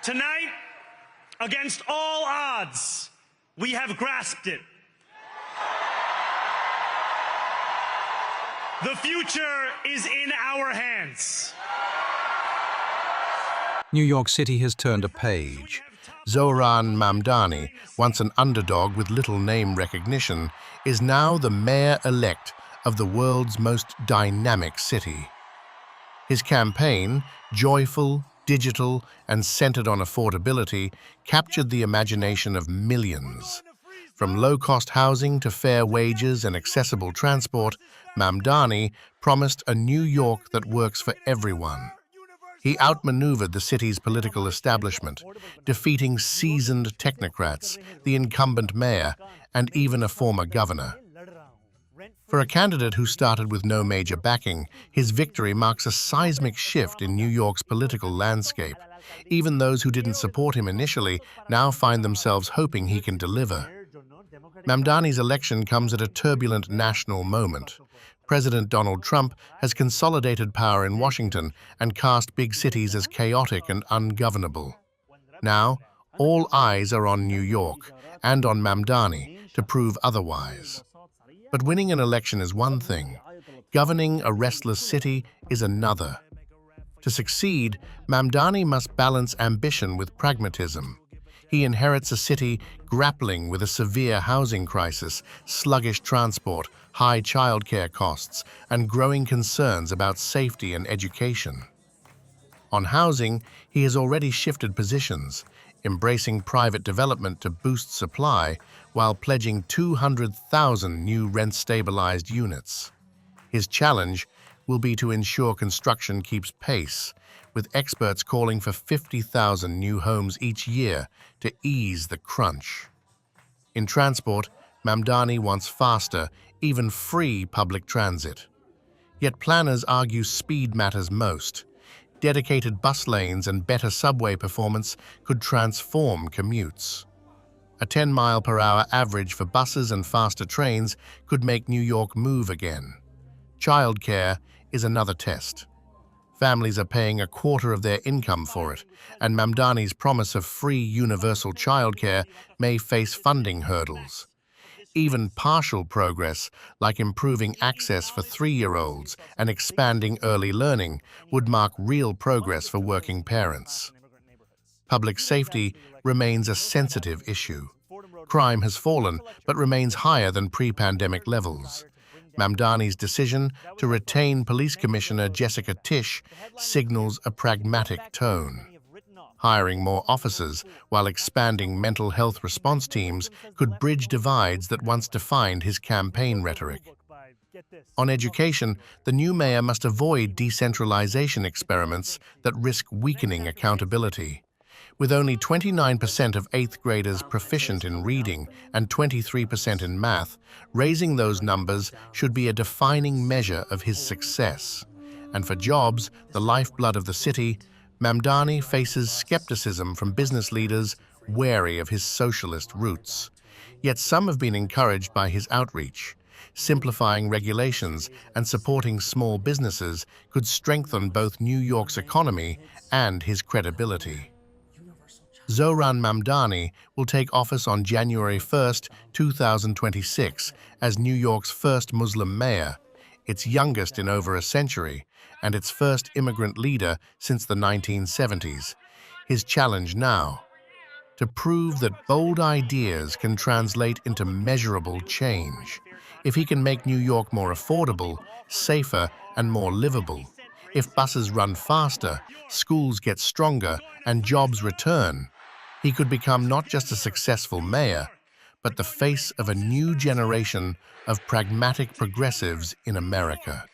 Tonight, against all odds, we have grasped it. The future is in our hands. New York City has turned a page. Zohran Mamdani, once an underdog with little name recognition, is now the mayor-elect of the world's most dynamic city. His campaign, joyful, digital, and centered on affordability, captured the imagination of millions. From low-cost housing to fair wages and accessible transport, Mamdani promised a New York that works for everyone. He outmaneuvered the city's political establishment, defeating seasoned technocrats, the incumbent mayor, and even a former governor. For a candidate who started with no major backing, his victory marks a seismic shift in New York's political landscape. Even those who didn't support him initially now find themselves hoping he can deliver. Mamdani's election comes at a turbulent national moment. President Donald Trump has consolidated power in Washington and cast big cities as chaotic and ungovernable. Now, all eyes are on New York and on Mamdani to prove otherwise. But winning an election is one thing. Governing a restless city is another. To succeed, Mamdani must balance ambition with pragmatism. He inherits a city grappling with a severe housing crisis, sluggish transport, high childcare costs, and growing concerns about safety and education. On housing, he has already shifted positions, embracing private development to boost supply while pledging 200,000 new rent-stabilized units. His challenge will be to ensure construction keeps pace, with experts calling for 50,000 new homes each year to ease the crunch. In transport, Mamdani wants faster, even free public transit. Yet planners argue speed matters most. Dedicated bus lanes and better subway performance could transform commutes. A 10-mile-per-hour average for buses and faster trains could make New York move again. Childcare is another test. Families are paying a quarter of their income for it, and Mamdani's promise of free universal childcare may face funding hurdles. Even partial progress, like improving access for 3-year-olds and expanding early learning, would mark real progress for working parents. Public safety remains a sensitive issue. Crime has fallen, but remains higher than pre-pandemic levels. Mamdani's decision to retain Police Commissioner Jessica Tisch signals a pragmatic tone. Hiring more officers while expanding mental health response teams could bridge divides that once defined his campaign rhetoric. On education, the new mayor must avoid decentralization experiments that risk weakening accountability. With only 29% of 8th graders proficient in reading and 23% in math, raising those numbers should be a defining measure of his success. And for jobs, the lifeblood of the city, Mamdani faces skepticism from business leaders wary of his socialist roots. Yet some have been encouraged by his outreach. Simplifying regulations and supporting small businesses could strengthen both New York's economy and his credibility. Zohran Mamdani will take office on January 1, 2026, as New York's first Muslim mayor, its youngest in over a century, and its first immigrant leader since the 1970s. His challenge now: to prove that bold ideas can translate into measurable change. If he can make New York more affordable, safer, and more livable, if buses run faster, schools get stronger, and jobs return, he could become not just a successful mayor, but the face of a new generation of pragmatic progressives in America.